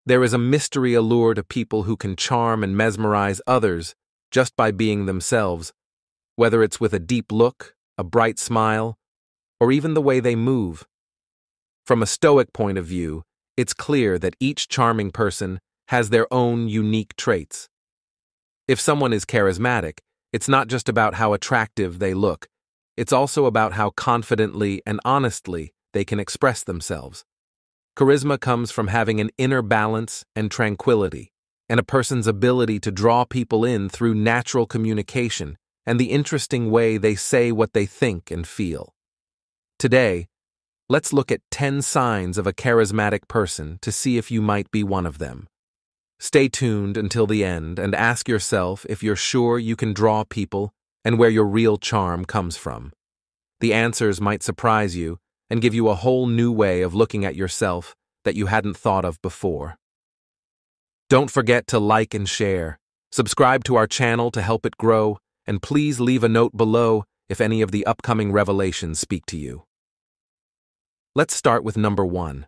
There is a mystery allure to people who can charm and mesmerize others just by being themselves, whether it's with a deep look, a bright smile, or even the way they move. From a Stoic point of view, it's clear that each charming person has their own unique traits. If someone is charismatic, it's not just about how attractive they look, it's also about how confidently and honestly they can express themselves. Charisma comes from having an inner balance and tranquility, and a person's ability to draw people in through natural communication and the interesting way they say what they think and feel. Today, let's look at 10 signs of a charismatic person to see if you might be one of them. Stay tuned until the end and ask yourself if you're sure you can draw people and where your real charm comes from. The answers might surprise you and give you a whole new way of looking at yourself that you hadn't thought of before. Don't forget to like and share, subscribe to our channel to help it grow, and please leave a note below if any of the upcoming revelations speak to you. Let's start with number 1.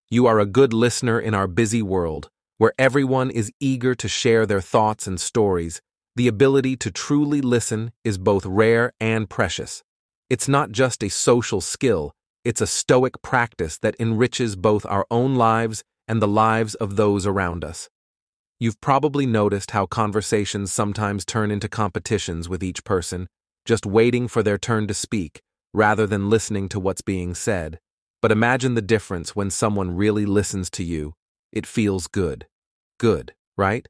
You are a good listener in our busy world, where everyone is eager to share their thoughts and stories. The ability to truly listen is both rare and precious. It's not just a social skill, it's a Stoic practice that enriches both our own lives and the lives of those around us. You've probably noticed how conversations sometimes turn into competitions with each person, just waiting for their turn to speak, rather than listening to what's being said. But imagine the difference when someone really listens to you. It feels good. Good, right?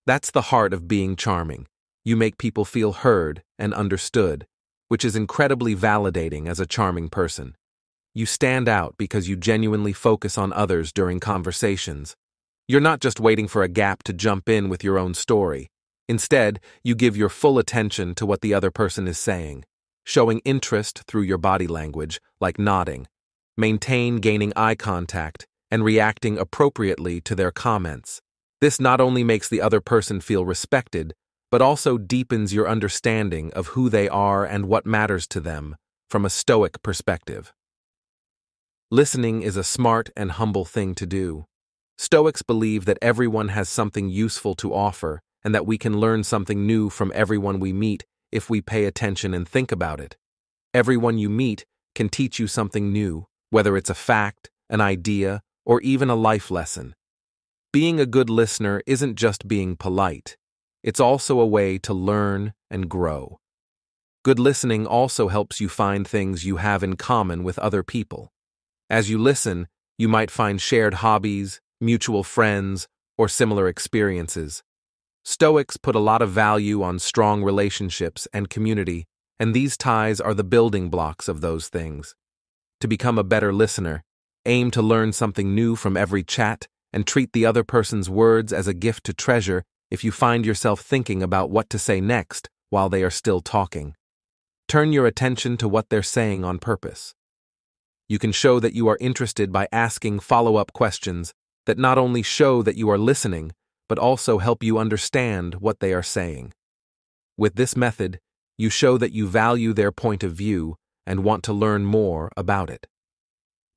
That's the heart of being charming. You make people feel heard and understood, which is incredibly validating as a charming person. You stand out because you genuinely focus on others during conversations. You're not just waiting for a gap to jump in with your own story. Instead, you give your full attention to what the other person is saying, showing interest through your body language, like nodding, gaining eye contact, and reacting appropriately to their comments. This not only makes the other person feel respected, but also deepens your understanding of who they are and what matters to them from a Stoic perspective. Listening is a smart and humble thing to do. Stoics believe that everyone has something useful to offer and that we can learn something new from everyone we meet if we pay attention and think about it. Everyone you meet can teach you something new, whether it's a fact, an idea, or even a life lesson. Being a good listener isn't just being polite. It's also a way to learn and grow. Good listening also helps you find things you have in common with other people. As you listen, you might find shared hobbies, mutual friends, or similar experiences. Stoics put a lot of value on strong relationships and community, and these ties are the building blocks of those things. To become a better listener, aim to learn something new from every chat and treat the other person's words as a gift to treasure if you find yourself thinking about what to say next while they are still talking. Turn your attention to what they're saying on purpose. You can show that you are interested by asking follow-up questions that not only show that you are listening, but also help you understand what they are saying. With this method, you show that you value their point of view and want to learn more about it.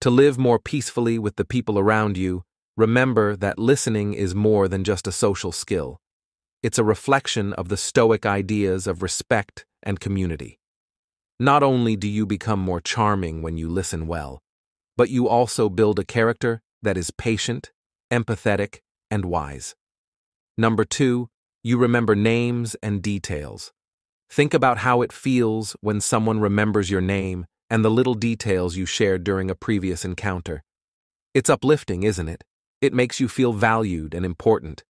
To live more peacefully with the people around you, remember that listening is more than just a social skill. It's a reflection of the Stoic ideas of respect and community. Not only do you become more charming when you listen well, but you also build a character that is patient, empathetic, and wise. Number 2, you remember names and details. Think about how it feels when someone remembers your name and the little details you shared during a previous encounter. It's uplifting, isn't it? It makes you feel valued and important.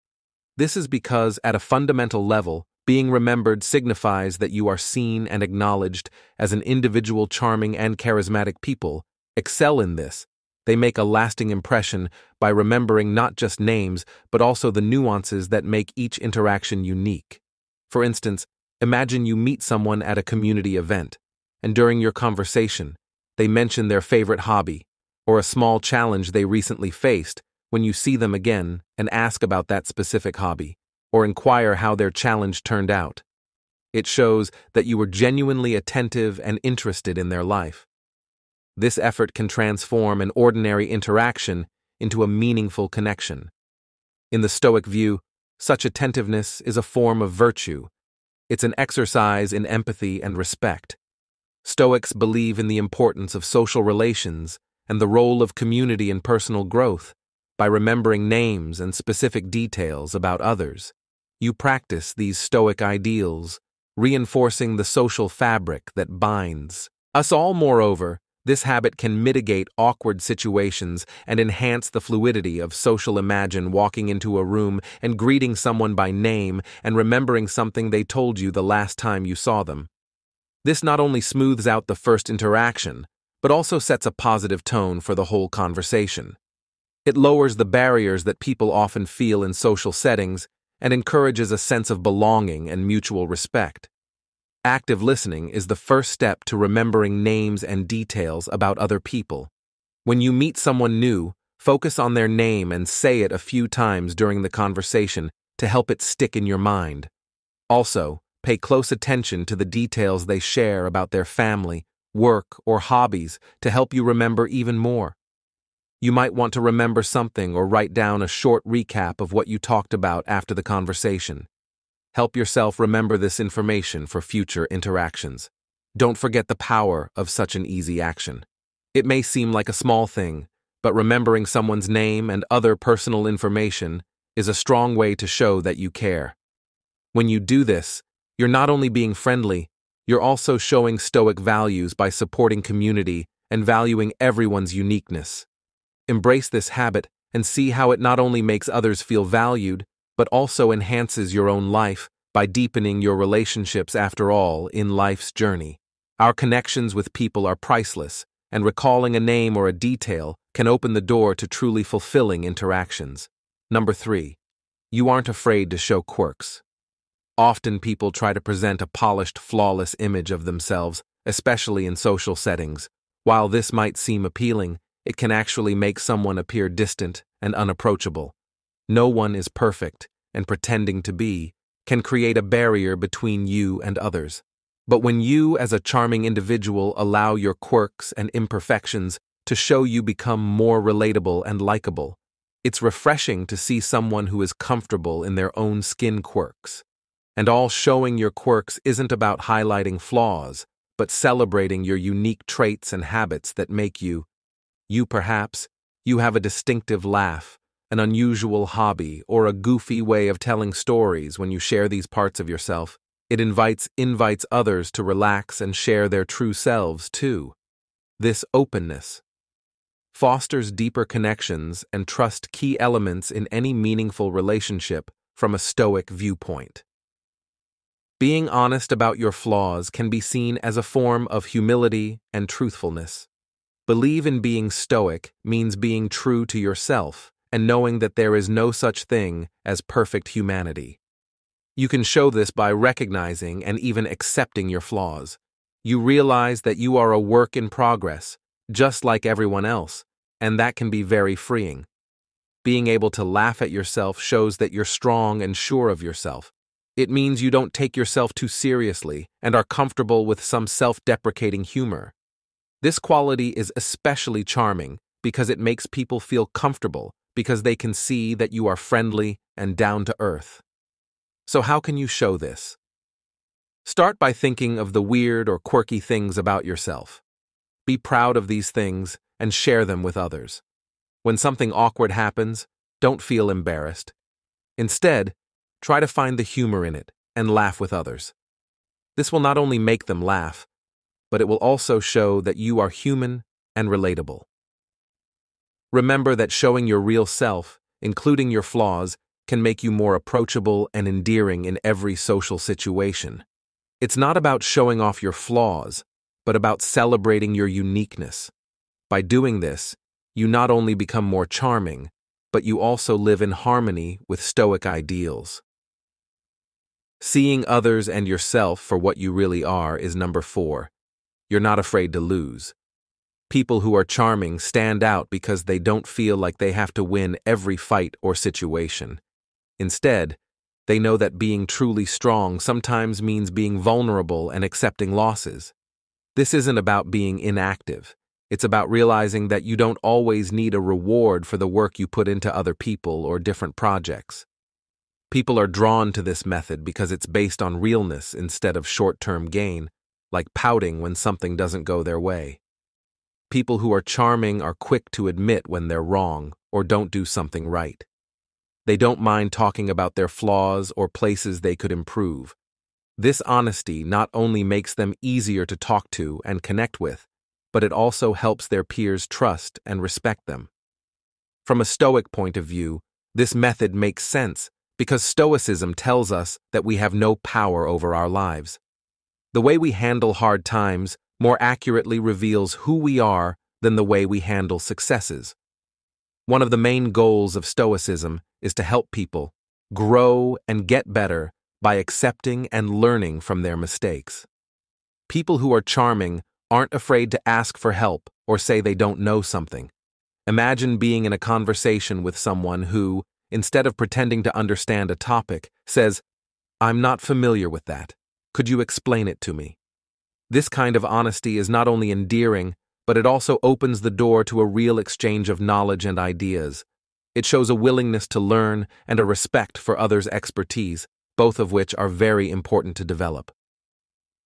This is because, at a fundamental level, being remembered signifies that you are seen and acknowledged as an individual. Charming and charismatic people excel in this. They make a lasting impression by remembering not just names, but also the nuances that make each interaction unique. For instance, imagine you meet someone at a community event, and during your conversation, they mention their favorite hobby or a small challenge they recently faced. When you see them again and ask about that specific hobby, or inquire how their challenge turned out, it shows that you were genuinely attentive and interested in their life. This effort can transform an ordinary interaction into a meaningful connection. In the Stoic view, such attentiveness is a form of virtue. It's an exercise in empathy and respect. Stoics believe in the importance of social relations and the role of community in personal growth. By remembering names and specific details about others, you practice these Stoic ideals, reinforcing the social fabric that binds us all. Moreover, this habit can mitigate awkward situations and enhance the fluidity of social. Imagine walking into a room and greeting someone by name and remembering something they told you the last time you saw them. This not only smooths out the first interaction, but also sets a positive tone for the whole conversation. It lowers the barriers that people often feel in social settings and encourages a sense of belonging and mutual respect. Active listening is the first step to remembering names and details about other people. When you meet someone new, focus on their name and say it a few times during the conversation to help it stick in your mind. Also, pay close attention to the details they share about their family, work, or hobbies to help you remember even more. You might want to remember something or write down a short recap of what you talked about after the conversation. Help yourself remember this information for future interactions. Don't forget the power of such an easy action. It may seem like a small thing, but remembering someone's name and other personal information is a strong way to show that you care. When you do this, you're not only being friendly, you're also showing Stoic values by supporting community and valuing everyone's uniqueness. Embrace this habit and see how it not only makes others feel valued, but also enhances your own life by deepening your relationships. After all, in life's journey, our connections with people are priceless, and recalling a name or a detail can open the door to truly fulfilling interactions. Number 3. You aren't afraid to show quirks. Often people try to present a polished, flawless image of themselves, especially in social settings. While this might seem appealing, it can actually make someone appear distant and unapproachable. No one is perfect, and pretending to be can create a barrier between you and others. But when you, as a charming individual, allow your quirks and imperfections to show, you become more relatable and likable. It's refreshing to see someone who is comfortable in their own skin. Quirks. And all showing your quirks isn't about highlighting flaws, but celebrating your unique traits and habits that make you. Perhaps, you have a distinctive laugh, an unusual hobby, or a goofy way of telling stories. When you share these parts of yourself, it invites others to relax and share their true selves too. This openness fosters deeper connections and trust, key elements in any meaningful relationship from a Stoic viewpoint. Being honest about your flaws can be seen as a form of humility and truthfulness. Believe in being Stoic means being true to yourself and knowing that there is no such thing as perfect humanity. You can show this by recognizing and even accepting your flaws. You realize that you are a work in progress, just like everyone else, and that can be very freeing. Being able to laugh at yourself shows that you're strong and sure of yourself. It means you don't take yourself too seriously and are comfortable with some self-deprecating humor. This quality is especially charming because it makes people feel comfortable because they can see that you are friendly and down to earth. So how can you show this? Start by thinking of the weird or quirky things about yourself. Be proud of these things and share them with others. When something awkward happens, don't feel embarrassed. Instead, try to find the humor in it and laugh with others. This will not only make them laugh, but it will also show that you are human and relatable. Remember that showing your real self, including your flaws, can make you more approachable and endearing in every social situation. It's not about showing off your flaws, but about celebrating your uniqueness. By doing this, you not only become more charming, but you also live in harmony with Stoic ideals. Seeing others and yourself for what you really are is number 4. You're not afraid to lose. People who are charming stand out because they don't feel like they have to win every fight or situation. Instead, they know that being truly strong sometimes means being vulnerable and accepting losses. This isn't about being inactive. It's about realizing that you don't always need a reward for the work you put into other people or different projects. People are drawn to this method because it's based on realness instead of short-term gain, like pouting when something doesn't go their way. People who are charming are quick to admit when they're wrong or don't do something right. They don't mind talking about their flaws or places they could improve. This honesty not only makes them easier to talk to and connect with, but it also helps their peers trust and respect them. From a Stoic point of view, this method makes sense because Stoicism tells us that we have no power over our lives. The way we handle hard times more accurately reveals who we are than the way we handle successes. One of the main goals of Stoicism is to help people grow and get better by accepting and learning from their mistakes. People who are charming aren't afraid to ask for help or say they don't know something. Imagine being in a conversation with someone who, instead of pretending to understand a topic, says, "I'm not familiar with that. Could you explain it to me?" This kind of honesty is not only endearing, but it also opens the door to a real exchange of knowledge and ideas. It shows a willingness to learn and a respect for others' expertise, both of which are very important to develop.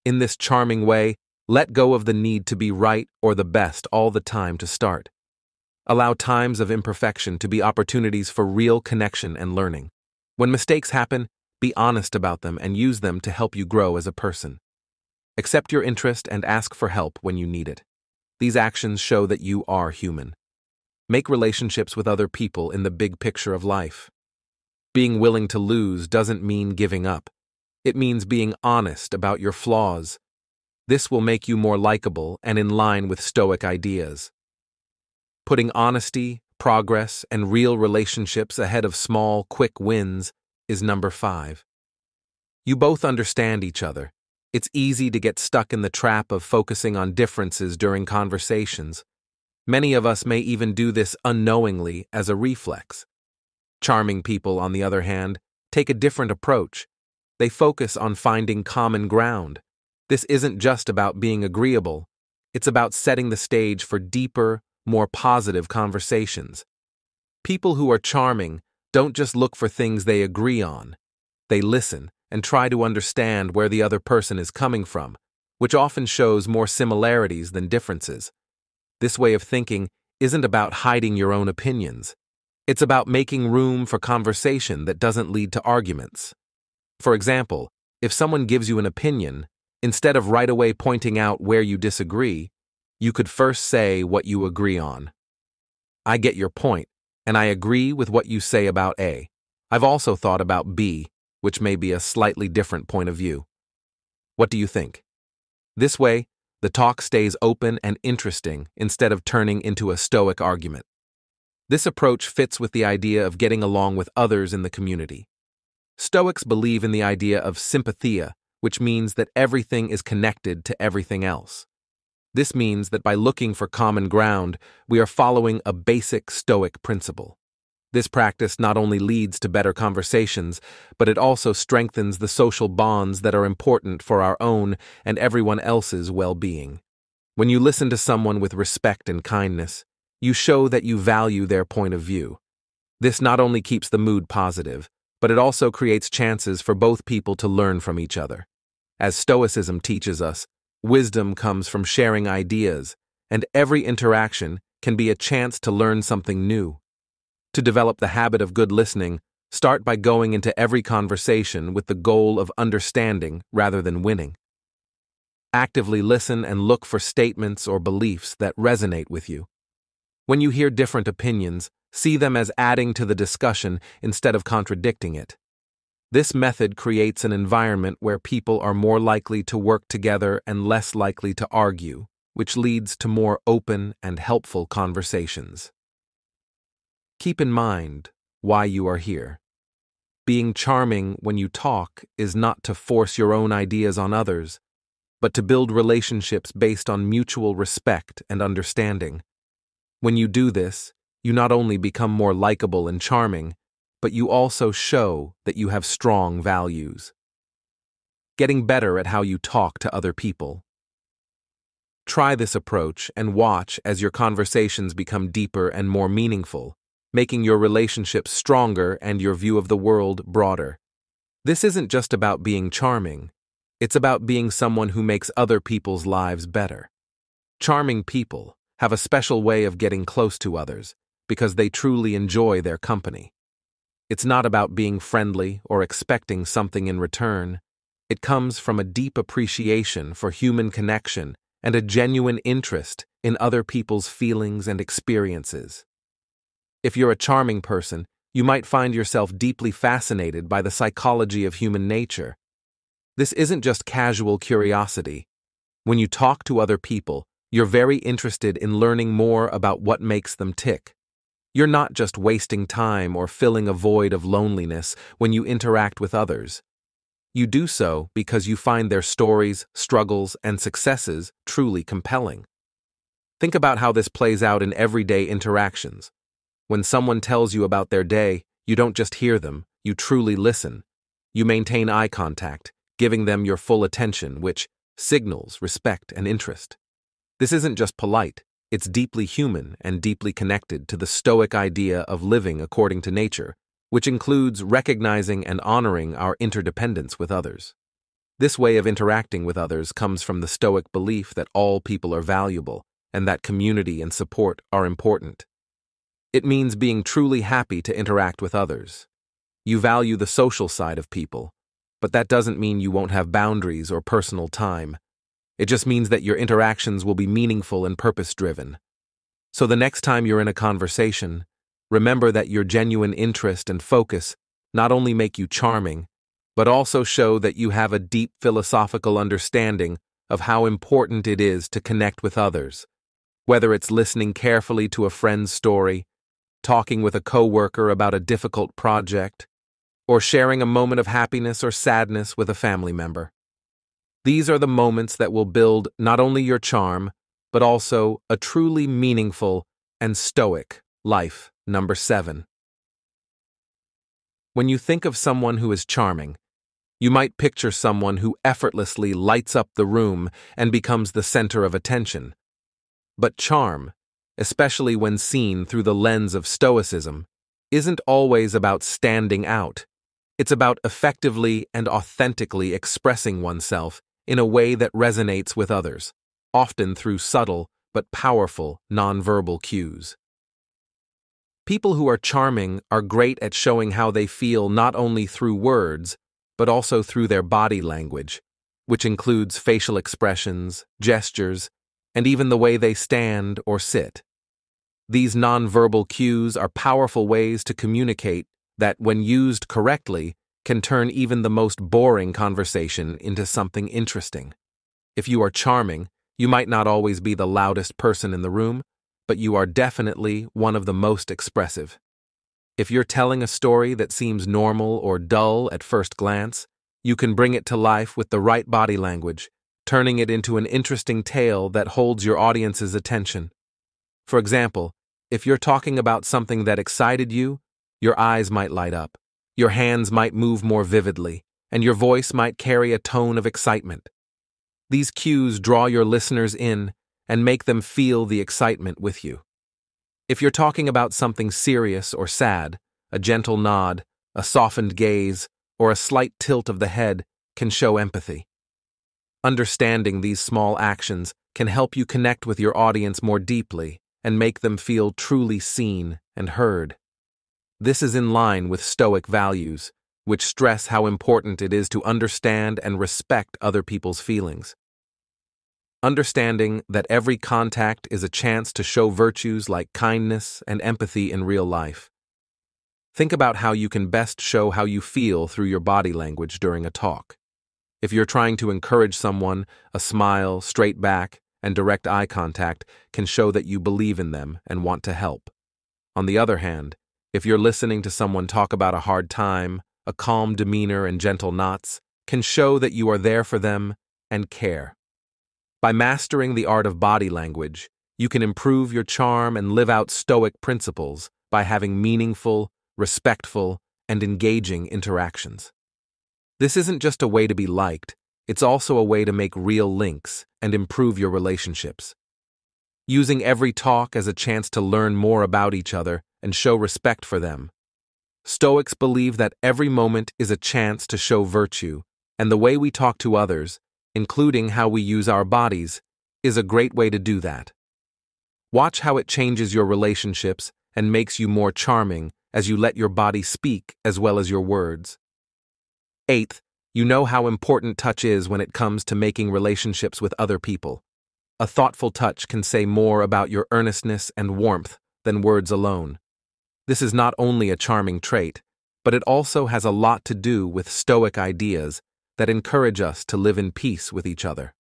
In this charming way, let go of the need to be right or the best all the time to start. Allow times of imperfection to be opportunities for real connection and learning. When mistakes happen, be honest about them and use them to help you grow as a person. Accept your interest and ask for help when you need it. These actions show that you are human. Make relationships with other people in the big picture of life. Being willing to lose doesn't mean giving up. It means being honest about your flaws. This will make you more likable and in line with Stoic ideas. Putting honesty, progress, and real relationships ahead of small, quick wins is number 5. You both understand each other. It's easy to get stuck in the trap of focusing on differences during conversations. Many of us may even do this unknowingly as a reflex. Charming people, on the other hand, take a different approach. They focus on finding common ground. This isn't just about being agreeable. It's about setting the stage for deeper, more positive conversations. People who are charming don't just look for things they agree on. They listen and try to understand where the other person is coming from, which often shows more similarities than differences. This way of thinking isn't about hiding your own opinions. It's about making room for conversation that doesn't lead to arguments. For example, if someone gives you an opinion, instead of right away pointing out where you disagree, you could first say what you agree on. "I get your point, and I agree with what you say about A. I've also thought about B, which may be a slightly different point of view. What do you think?" This way, the talk stays open and interesting instead of turning into a Stoic argument. This approach fits with the idea of getting along with others in the community. Stoics believe in the idea of sympathia, which means that everything is connected to everything else. This means that by looking for common ground, we are following a basic Stoic principle. This practice not only leads to better conversations, but it also strengthens the social bonds that are important for our own and everyone else's well-being. When you listen to someone with respect and kindness, you show that you value their point of view. This not only keeps the mood positive, but it also creates chances for both people to learn from each other. As Stoicism teaches us, wisdom comes from sharing ideas, and every interaction can be a chance to learn something new. To develop the habit of good listening, start by going into every conversation with the goal of understanding rather than winning. Actively listen and look for statements or beliefs that resonate with you. When you hear different opinions, see them as adding to the discussion instead of contradicting it. This method creates an environment where people are more likely to work together and less likely to argue, which leads to more open and helpful conversations. Keep in mind why you are here. Being charming when you talk is not to force your own ideas on others, but to build relationships based on mutual respect and understanding. When you do this, you not only become more likable and charming, but you also show that you have strong values. Getting better at how you talk to other people. Try this approach and watch as your conversations become deeper and more meaningful, making your relationships stronger and your view of the world broader. This isn't just about being charming. It's about being someone who makes other people's lives better. Charming people have a special way of getting close to others because they truly enjoy their company. It's not about being friendly or expecting something in return. It comes from a deep appreciation for human connection and a genuine interest in other people's feelings and experiences. If you're a charming person, you might find yourself deeply fascinated by the psychology of human nature. This isn't just casual curiosity. When you talk to other people, you're very interested in learning more about what makes them tick. You're not just wasting time or filling a void of loneliness when you interact with others. You do so because you find their stories, struggles, and successes truly compelling. Think about how this plays out in everyday interactions. When someone tells you about their day, you don't just hear them, you truly listen. You maintain eye contact, giving them your full attention, which signals respect and interest. This isn't just polite, it's deeply human and deeply connected to the Stoic idea of living according to nature, which includes recognizing and honoring our interdependence with others. This way of interacting with others comes from the Stoic belief that all people are valuable and that community and support are important. It means being truly happy to interact with others. You value the social side of people, but that doesn't mean you won't have boundaries or personal time. It just means that your interactions will be meaningful and purpose-driven. So the next time you're in a conversation, remember that your genuine interest and focus not only make you charming, but also show that you have a deep philosophical understanding of how important it is to connect with others. Whether it's listening carefully to a friend's story, talking with a coworker about a difficult project, or sharing a moment of happiness or sadness with a family member. These are the moments that will build not only your charm, but also a truly meaningful and stoic life. Number 7. When you think of someone who is charming, you might picture someone who effortlessly lights up the room and becomes the center of attention. But charm, especially when seen through the lens of Stoicism, isn't always about standing out. It's about effectively and authentically expressing oneself in a way that resonates with others, often through subtle but powerful nonverbal cues. People who are charming are great at showing how they feel not only through words, but also through their body language, which includes facial expressions, gestures, and even the way they stand or sit. These nonverbal cues are powerful ways to communicate that, when used correctly, can turn even the most boring conversation into something interesting. If you are charming, you might not always be the loudest person in the room, but you are definitely one of the most expressive. If you're telling a story that seems normal or dull at first glance, you can bring it to life with the right body language, turning it into an interesting tale that holds your audience's attention. For example, if you're talking about something that excited you, your eyes might light up, your hands might move more vividly, and your voice might carry a tone of excitement. These cues draw your listeners in and make them feel the excitement with you. If you're talking about something serious or sad, a gentle nod, a softened gaze, or a slight tilt of the head can show empathy. Understanding these small actions can help you connect with your audience more deeply and make them feel truly seen and heard. This is in line with Stoic values, which stress how important it is to understand and respect other people's feelings. Understanding that every contact is a chance to show virtues like kindness and empathy in real life. Think about how you can best show how you feel through your body language during a talk. If you're trying to encourage someone, a smile, straight back, and direct eye contact can show that you believe in them and want to help. On the other hand, if you're listening to someone talk about a hard time, a calm demeanor and gentle nods can show that you are there for them and care. By mastering the art of body language, you can improve your charm and live out Stoic principles by having meaningful, respectful, and engaging interactions. This isn't just a way to be liked, It's also a way to make real links and improve your relationships. Using every talk as a chance to learn more about each other and show respect for them. Stoics believe that every moment is a chance to show virtue, and the way we talk to others, including how we use our bodies, is a great way to do that. Watch how it changes your relationships and makes you more charming as you let your body speak as well as your words. Eighth, you know how important touch is when it comes to making relationships with other people. A thoughtful touch can say more about your earnestness and warmth than words alone. This is not only a charming trait, but it also has a lot to do with Stoic ideas that encourage us to live in peace with each other.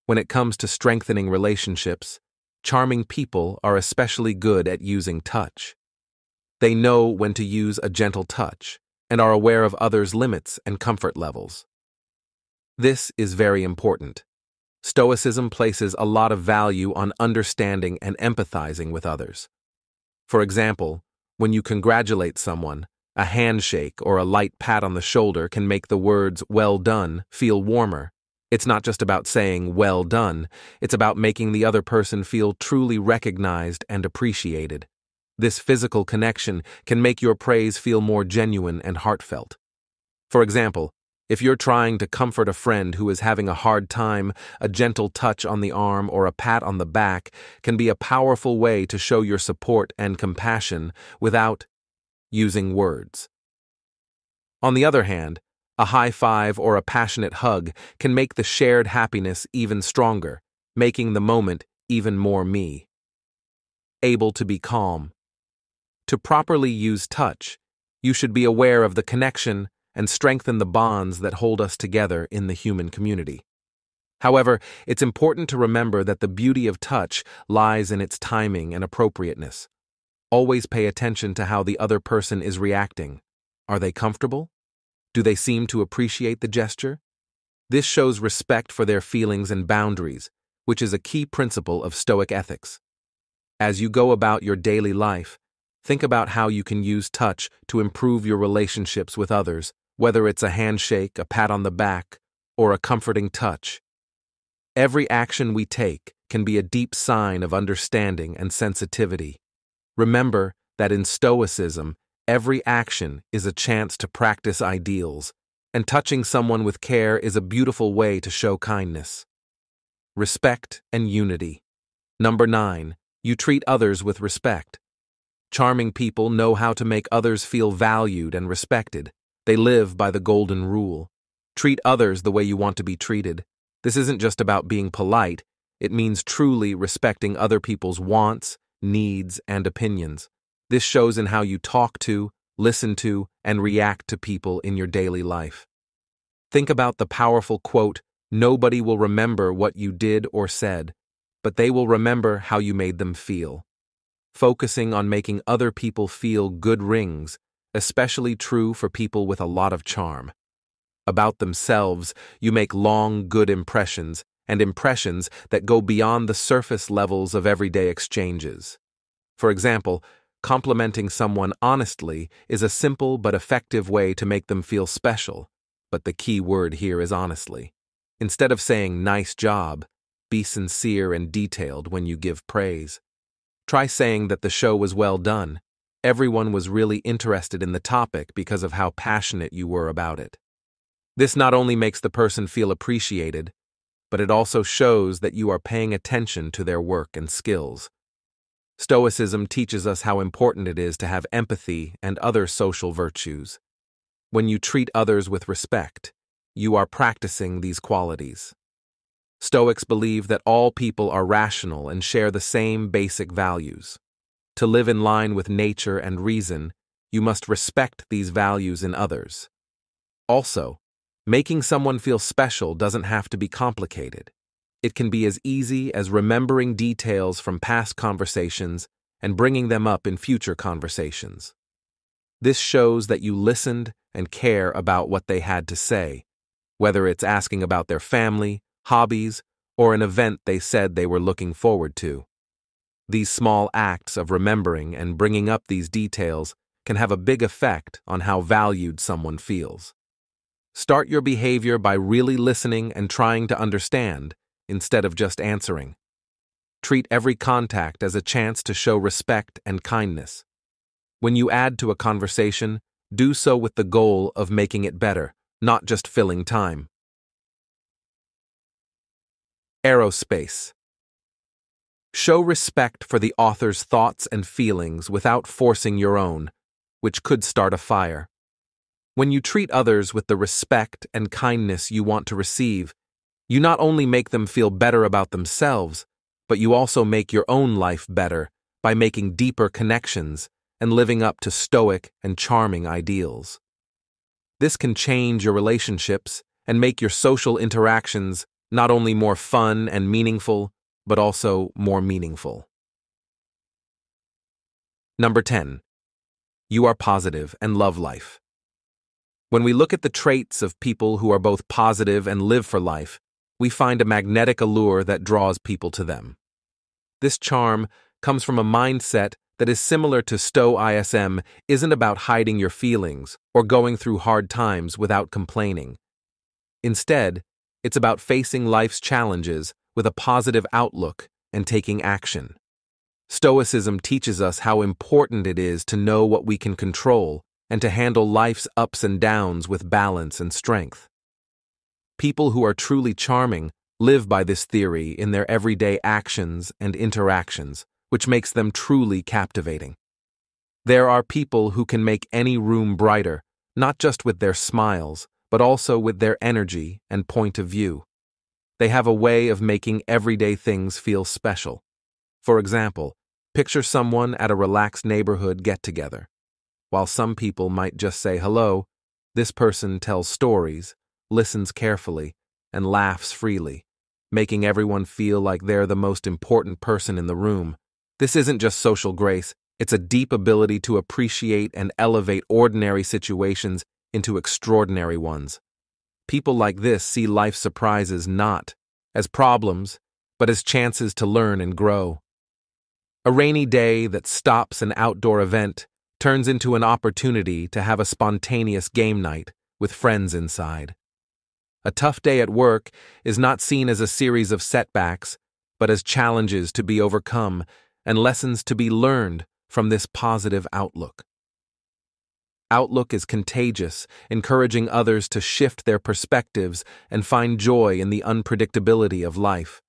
When it comes to strengthening relationships, charming people are especially good at using touch. They know when to use a gentle touch and are aware of others' limits and comfort levels. This is very important. Stoicism places a lot of value on understanding and empathizing with others. For example, when you congratulate someone, a handshake or a light pat on the shoulder can make the words "well done" feel warmer. It's not just about saying "well done," it's about making the other person feel truly recognized and appreciated. This physical connection can make your praise feel more genuine and heartfelt. For example, if you're trying to comfort a friend who is having a hard time, a gentle touch on the arm or a pat on the back can be a powerful way to show your support and compassion without using words. On the other hand, a high five or a passionate hug can make the shared happiness even stronger, making the moment even more me. Able to be calm. To properly use touch, you should be aware of the connection and strengthen the bonds that hold us together in the human community. However, it's important to remember that the beauty of touch lies in its timing and appropriateness. Always pay attention to how the other person is reacting. Are they comfortable? Do they seem to appreciate the gesture? This shows respect for their feelings and boundaries, which is a key principle of Stoic ethics. As you go about your daily life, think about how you can use touch to improve your relationships with others, whether it's a handshake, a pat on the back, or a comforting touch. Every action we take can be a deep sign of understanding and sensitivity. Remember that in Stoicism, every action is a chance to practice ideals, and touching someone with care is a beautiful way to show kindness. Respect and unity. Number 9, you treat others with respect. Charming people know how to make others feel valued and respected. They live by the golden rule. Treat others the way you want to be treated. This isn't just about being polite, it means truly respecting other people's wants, needs, and opinions. This shows in how you talk to, listen to, and react to people in your daily life. Think about the powerful quote, "Nobody will remember what you did or said, but they will remember how you made them feel." Focusing on making other people feel good rings, especially true for people with a lot of charm. About themselves, you make long, good impressions, and impressions that go beyond the surface levels of everyday exchanges. For example, complimenting someone honestly is a simple but effective way to make them feel special, but the key word here is honestly. Instead of saying "nice job," be sincere and detailed when you give praise. Try saying that the show was well done. Everyone was really interested in the topic because of how passionate you were about it. This not only makes the person feel appreciated, but it also shows that you are paying attention to their work and skills. Stoicism teaches us how important it is to have empathy and other social virtues. When you treat others with respect, you are practicing these qualities. Stoics believe that all people are rational and share the same basic values. To live in line with nature and reason, you must respect these values in others. Also, making someone feel special doesn't have to be complicated. It can be as easy as remembering details from past conversations and bringing them up in future conversations. This shows that you listened and care about what they had to say, whether it's asking about their family, hobbies, or an event they said they were looking forward to. These small acts of remembering and bringing up these details can have a big effect on how valued someone feels. Start your behavior by really listening and trying to understand, instead of just answering. Treat every contact as a chance to show respect and kindness. When you add to a conversation, do so with the goal of making it better, not just filling time. Aerospace. Show respect for the author's thoughts and feelings without forcing your own, which could start a fire. When you treat others with the respect and kindness you want to receive, you not only make them feel better about themselves, but you also make your own life better by making deeper connections and living up to stoic and charming ideals. This can change your relationships and make your social interactions not only more fun and meaningful, but also more meaningful. Number 10. You are positive and love life. When we look at the traits of people who are both positive and live for life, we find a magnetic allure that draws people to them. This charm comes from a mindset that is similar to Stoicism, isn't about hiding your feelings or going through hard times without complaining. Instead, it's about facing life's challenges with a positive outlook and taking action. Stoicism teaches us how important it is to know what we can control and to handle life's ups and downs with balance and strength. People who are truly charming live by this theory in their everyday actions and interactions, which makes them truly captivating. There are people who can make any room brighter, not just with their smiles, but also with their energy and point of view. They have a way of making everyday things feel special. For example, picture someone at a relaxed neighborhood get-together. While some people might just say hello, this person tells stories, listens carefully, and laughs freely, making everyone feel like they're the most important person in the room. This isn't just social grace, it's a deep ability to appreciate and elevate ordinary situations into extraordinary ones. People like this see life's surprises not as problems, but as chances to learn and grow. A rainy day that stops an outdoor event turns into an opportunity to have a spontaneous game night with friends inside. A tough day at work is not seen as a series of setbacks, but as challenges to be overcome and lessons to be learned from this positive outlook. Outlook is contagious, encouraging others to shift their perspectives and find joy in the unpredictability of life.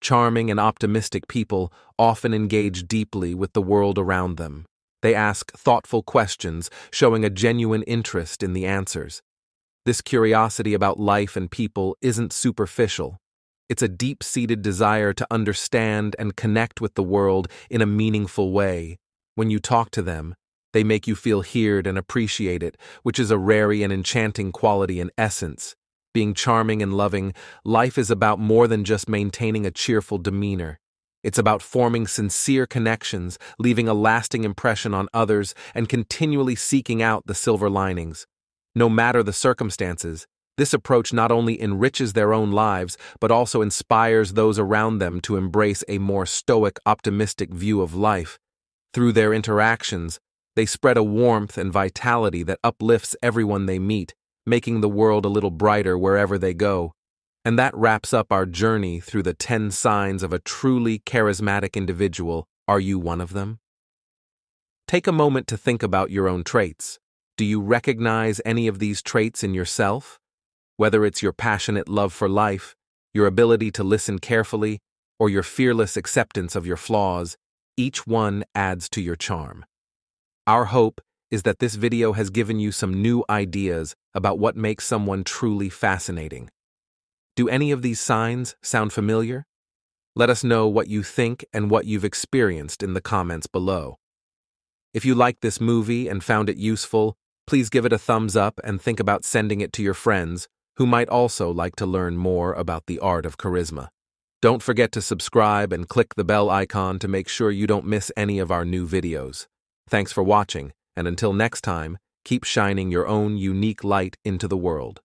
Charming and optimistic people often engage deeply with the world around them. They ask thoughtful questions, showing a genuine interest in the answers. This curiosity about life and people isn't superficial. It's a deep-seated desire to understand and connect with the world in a meaningful way. When you talk to them, they make you feel heard and appreciated, which is a rare and enchanting quality in essence. Being charming and loving, life is about more than just maintaining a cheerful demeanor. It's about forming sincere connections, leaving a lasting impression on others, and continually seeking out the silver linings. No matter the circumstances, this approach not only enriches their own lives, but also inspires those around them to embrace a more stoic, optimistic view of life. Through their interactions, they spread a warmth and vitality that uplifts everyone they meet, making the world a little brighter wherever they go. And that wraps up our journey through the 10 signs of a truly charismatic individual. Are you one of them? Take a moment to think about your own traits. Do you recognize any of these traits in yourself? Whether it's your passionate love for life, your ability to listen carefully, or your fearless acceptance of your flaws, each one adds to your charm. Our hope is that this video has given you some new ideas about what makes someone truly fascinating. Do any of these signs sound familiar? Let us know what you think and what you've experienced in the comments below. If you liked this movie and found it useful, please give it a thumbs up and think about sending it to your friends who might also like to learn more about the art of charisma. Don't forget to subscribe and click the bell icon to make sure you don't miss any of our new videos. Thanks for watching, and until next time, keep shining your own unique light into the world.